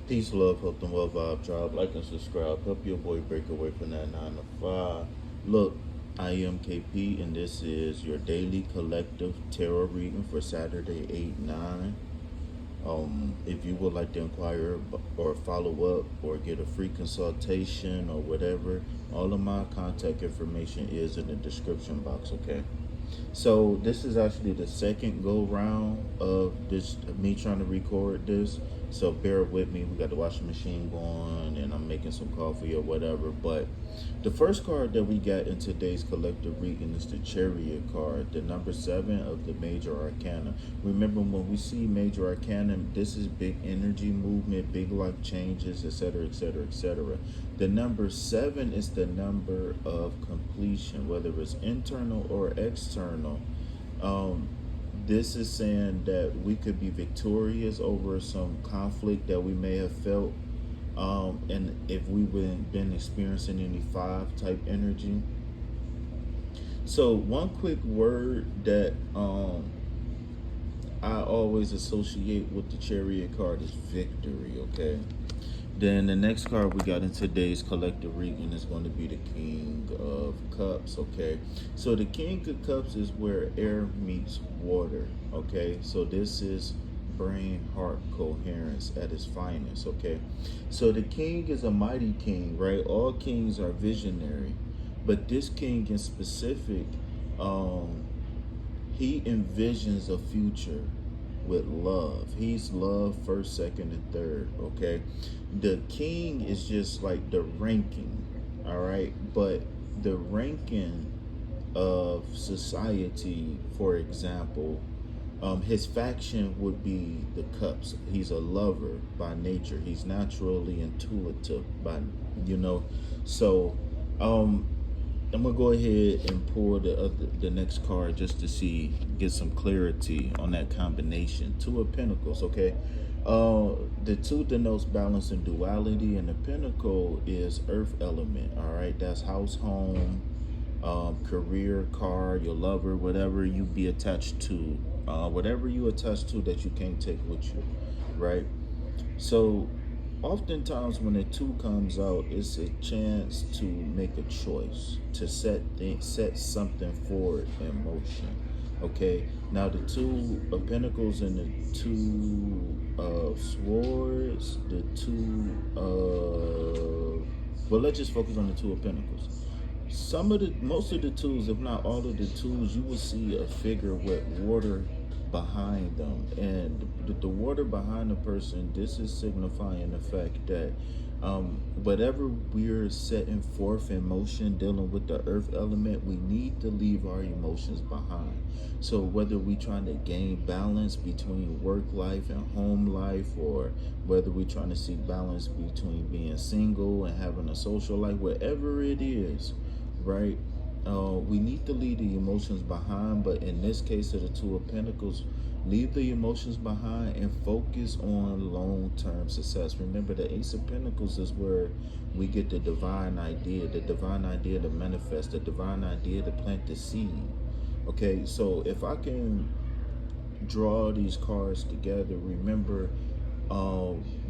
Peace, love, health, and well vibe tribe. Like and subscribe. Help your boy break away from that 9 to 5. Look, I am KP, and this is your daily collective tarot reading for Saturday, 8/9. If you would like to inquire or follow up or get a free consultation or whatever, all of my contact information is in the description box, okay? So this is actually the second go round of this, me trying to record this. So bear with me. We got the washing machine going and I'm making some coffee or whatever. But the first card that we got in today's collective reading is the Chariot card, the number 7 of the Major Arcana. Remember, when we see Major Arcana, this is big energy movement, big life changes, etc., etc., etc. The number 7 is the number of completion, whether it's internal or external. This is saying that we could be victorious over some conflict that we may have felt. And if we've been experiencing any 5 type energy. So one quick word that I always associate with the Chariot card is victory, okay? Then the next card we got in today's collective reading is going to be the King of Cups, okay? So the King of Cups is where air meets water, okay? So this is brain-heart coherence at its finest, okay? So the king is a mighty king, right? All kings are visionary, but this king in specific, he envisions a future with love. He's love first, second, and third, okay? The king is just like the ranking, all right? But the ranking of society, for example, his faction would be the Cups. He's a lover by nature. He's naturally intuitive by, So, I'm gonna go ahead and pull the next card just to get some clarity on that combination. 2 of Pentacles, okay? The 2 denotes balance and duality, and the Pentacle is earth element, all right? That's house, home, career, car, your lover, whatever you be attached to, whatever you attach to that you can't take with you, right? So oftentimes when the 2 comes out, it's a chance to make a choice, to set something forward in motion, okay? Now the 2 of Pentacles and the 2 of Swords, the 2 of, well, let's just focus on the 2 of Pentacles. Most of the 2s, if not all of the 2s, you will see a figure with water behind them, and the water behind the person, this is signifying the fact that whatever we're setting forth in motion, dealing with the earth element, we need to leave our emotions behind. So whether we trying to gain balance between work life and home life, or whether we're trying to seek balance between being single and having a social life, whatever it is, right? We need to leave the emotions behind, but in this case of the 2 of Pentacles, leave the emotions behind and focus on long-term success. Remember, the Ace of Pentacles is where we get the divine idea to manifest, the divine idea to plant the seed, okay? So if I can draw these cards together, remember,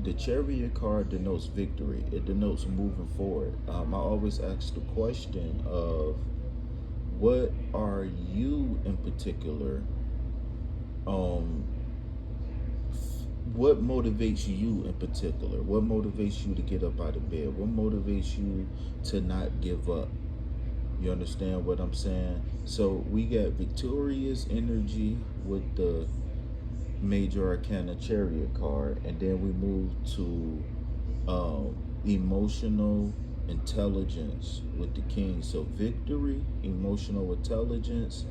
the Chariot card denotes victory. It denotes moving forward. I always ask the question of, what are you in particular, what motivates you in particular? What motivates you to get up out of bed? What motivates you to not give up? You understand what I'm saying? So we got victorious energy with the Major Arcana Chariot card, and then we move to emotional intelligence with the king. So victory, emotional intelligence,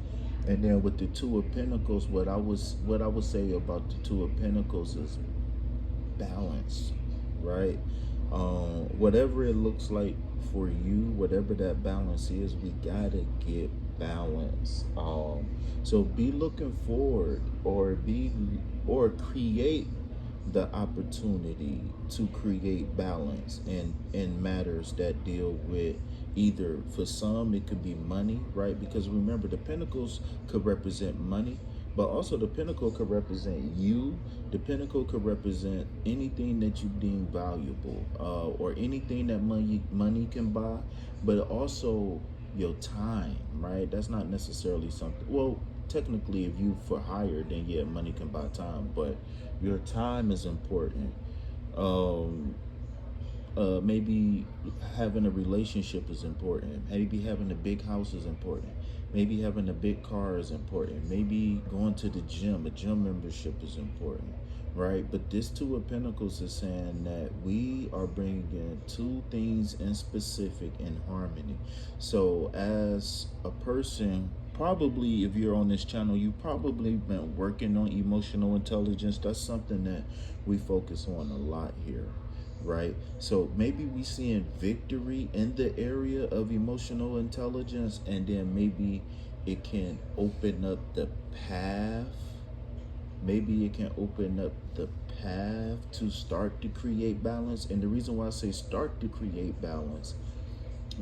and then with the 2 of Pentacles, what I would say about the 2 of Pentacles is balance, right? Whatever it looks like for you, whatever that balance is, we gotta get balance. So be looking forward, or create the opportunity to create balance in matters that deal with, either, for some it could be money, right? Because remember, the Pentacles could represent money, But also the Pentacle could represent you. The Pentacle could represent anything that you deem valuable, or anything that money can buy, but also your time, right? That's not necessarily something. Well, technically, if you for hire, then yeah, money can buy time, but your time is important. Um, maybe having a relationship is important. Maybe having a big house is important. Maybe having a big car is important. Maybe going to the gym, a gym membership is important, right? But this Two of Pentacles is saying that we are bringing two things in specific in harmony. So as a person, probably if you're on this channel, you probably been working on emotional intelligence. That's something that we focus on a lot here, right? So maybe we seeing victory in the area of emotional intelligence, and then maybe it can open up the path. Maybe it can open up the path to start to create balance. And the reason why I say start to create balance,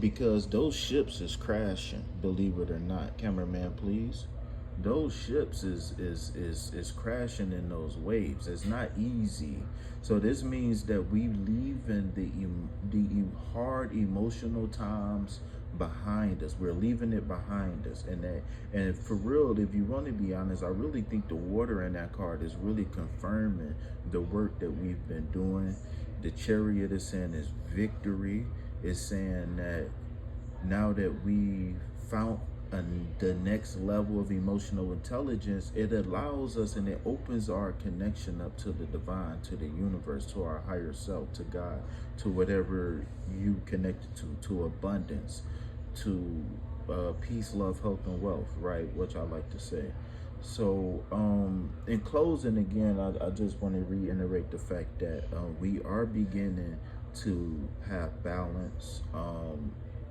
because those ships is crashing, believe it or not. Cameraman, please. Those ships is crashing in those waves. It's not easy. So this means that we leaving the hard emotional times behind us. We're leaving it behind us. And for real, if you want to be honest, I really think the water in that card is really confirming the work that we've been doing. The Chariot is saying is victory. Is saying that now that we found the next level of emotional intelligence, it allows us and it opens our connection up to the divine, to the universe, to our higher self, to God, to whatever you connected to abundance, to peace, love, health, and wealth, right? Which I like to say. So in closing, again, I just want to reiterate the fact that we are beginning to have balance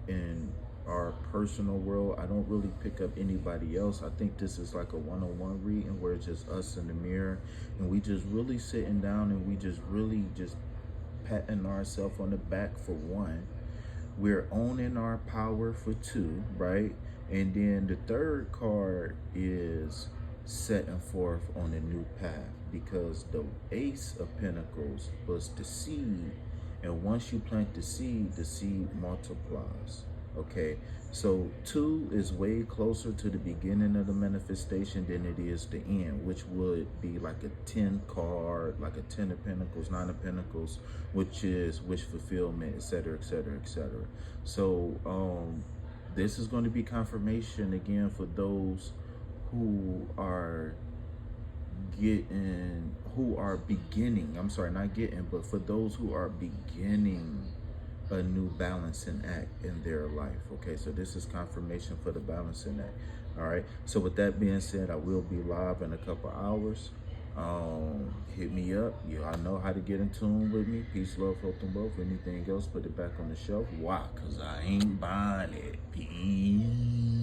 in our personal world. I don't really pick up anybody else. I think this is like a one-on-one reading where it's just us in the mirror, and we just really sitting down and we just really just patting ourselves on the back for one. We're owning our power for two, right? And then the third card is setting forth on a new path, because the Ace of Pentacles was the seed, and once you plant the seed multiplies. Okay, so two is way closer to the beginning of the manifestation than it is the end, which would be like a 10 card, like a 10 of Pentacles, 9 of Pentacles, which is wish fulfillment, etc., etc., etc. So this is going to be confirmation again for those who are beginning, I'm sorry, not getting, but for those who are beginning a new balancing act in their life. Okay, so this is confirmation for the balancing act. All right, so with that being said, I will be live in a couple hours. Hit me up. I know how to get in tune with me. Peace, love, health, and wealth. Anything else, put it back on the shelf. Why? Because I ain't buying it. Peace.